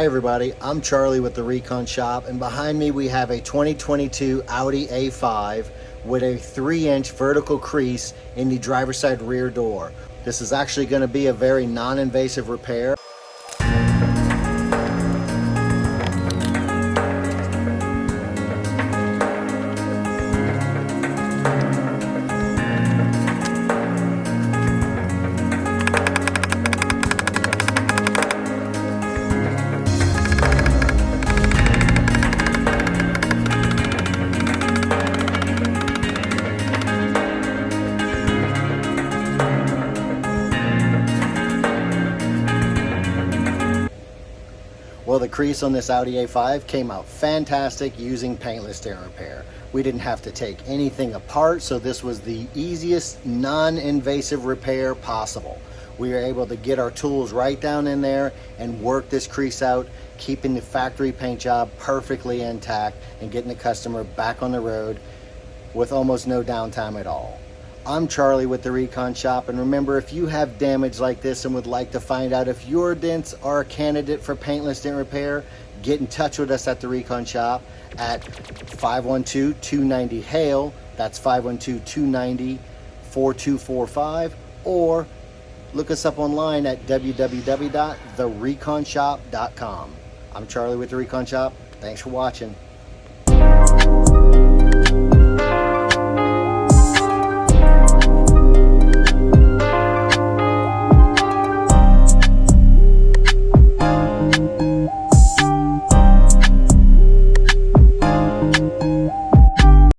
everybody, I'm Charlie with the Recon Shop, and behind me we have a 2022 Audi A5 with a 3-inch vertical crease in the driver's side rear door. This is actually going to be a very non-invasive repair. Well, the crease on this Audi A5 came out fantastic using Paintless Dent Repair. We didn't have to take anything apart, so this was the easiest non-invasive repair possible. We were able to get our tools right down in there and work this crease out, keeping the factory paint job perfectly intact and getting the customer back on the road with almost no downtime at all. I'm Charlie with the Recon Shop, and remember, if you have damage like this and would like to find out if your dents are a candidate for Paintless Dent Repair, get in touch with us at the Recon Shop at 512-290-HAIL, that's 512-290-4245, or look us up online at www.thereconshop.com. I'm Charlie with the Recon Shop. Thanks for watching.